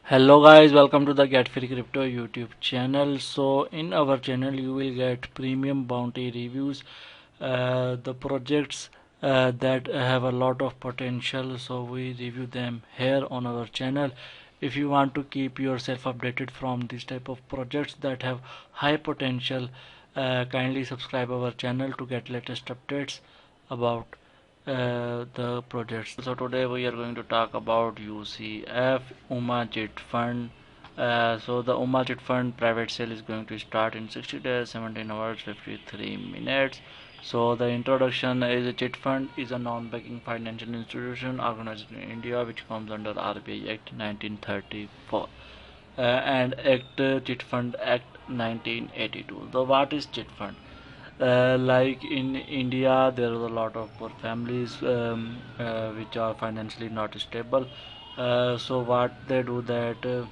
Hello guys, welcome to the Get Free Crypto YouTube channel. So in our channel you will get premium bounty reviews, the projects that have a lot of potential, so we review them here on our channel. If you want to keep yourself updated from this type of projects that have high potential, kindly subscribe our channel to get latest updates about the projects. So today we are going to talk about UCF UMA Chit Fund. So the UMA Chit Fund private sale is going to start in 60 days, 17 hours, 53 minutes. So the introduction is a chit fund is a non-banking financial institution organized in India which comes under RBI Act 1934 and Chit Fund Act 1982. So what is chit fund? Like in India, there are a lot of poor families which are financially not stable. So what they do that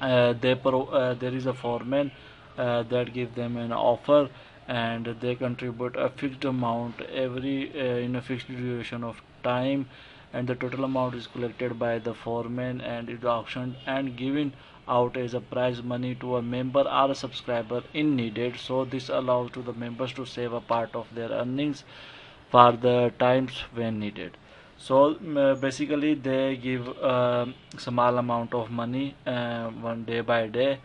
there is a foreman that give them an offer, and they contribute a fixed amount every in a fixed duration of time, and the total amount is collected by the foreman and is auctioned and given out as a prize money to a member or a subscriber in needed. So this allows to the members to save a part of their earnings for the times when needed. So basically they give small amount of money one day by day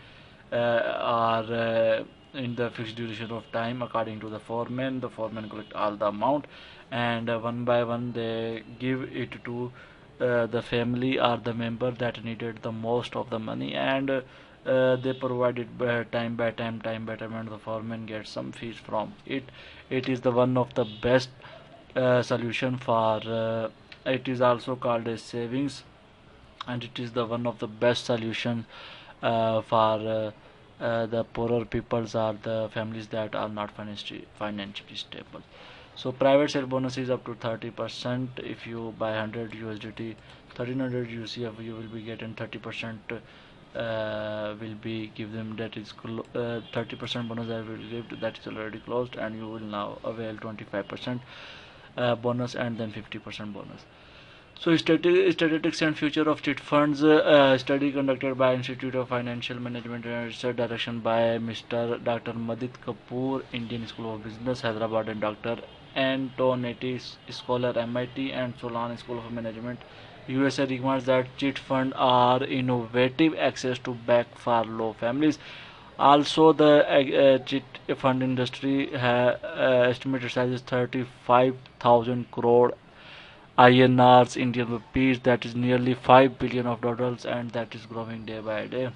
or in the fixed duration of time according to the foreman. The foreman collect all the amount, and one by one they give it to the family or the member that needed the most of the money, and they provide it time by time, and the foreman gets some fees from it. It is the one of the best solution for it is also called as savings, and it is the one of the best solution for the poorer peoples or the families that are not financially stable. So private sale bonus is up to 30%. If you buy 100 USDT, 1300 UCF, you will be getting 30%. Will be give them that is 30% bonus that will give, that is already closed, and you will now avail 25% bonus and then 50% bonus. So statistics and future of chit funds, study conducted by Institute of Financial Management and Research, direction by Mr. Dr. Madit Kapoor, Indian School of Business, Hyderabad, and Dr. Antonetti, scholar MIT, and Solon School of Management, USA, recommends that chit fund are innovative access to back for low families. Also, the chit fund industry estimated size is 35,000 crore INRs, Indian rupees, that is nearly 5 billion of dollars, and that is growing day by day.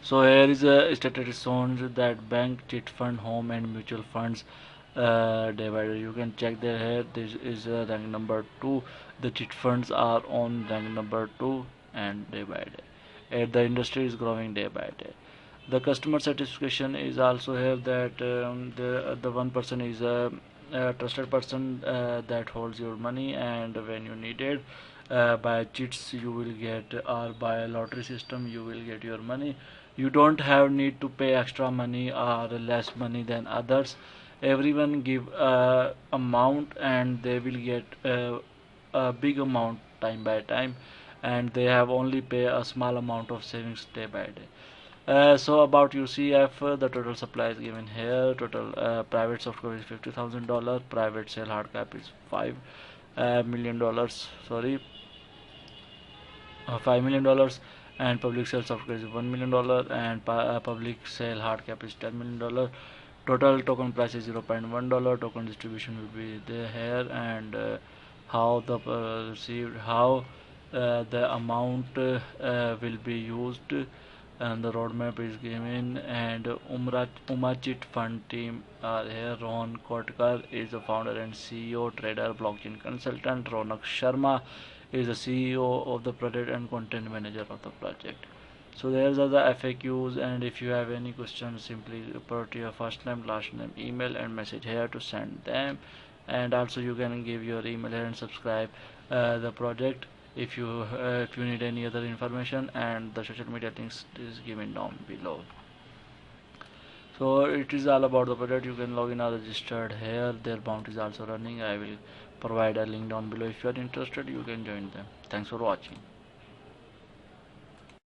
So here is a statistics shown that bank, chit fund, home and mutual funds day by day. You can check there here. This is rank number 2. The chit funds are on rank number 2 and day by day. And the industry is growing day by day. The customer satisfaction is also here that the one person is a trusted person that holds your money, and when you need it by cheats you will get, or by a lottery system you will get your money. You don't have need to pay extra money or less money than others. Everyone give amount, and they will get a big amount time by time, and they have only pay a small amount of savings day by day. So about UCF, the total supply is given here. Total private software is $50,000. Private sale hard cap is $5 million. Sorry, $5 million, and public sale software is $1 million, and public sale hard cap is $10 million. Total token price is $0.1. Token distribution will be there here, and how the received, how the amount will be used, and the roadmap is given. And Umachit Fund team are here. Ron Kotkar is the founder and CEO, trader, blockchain consultant. Ronak Sharma is the CEO of the project and content manager of the project. So there's are the FAQs, and if you have any questions, simply put your first name, last name, email, and message here to send them. And also you can give your email here and subscribe the project if you need any other information, and the social media links is given down below. So it is all about the project. You can log in or registered here. Their bounty is also running. I will provide a link down below. If you are interested, you can join them. Thanks for watching.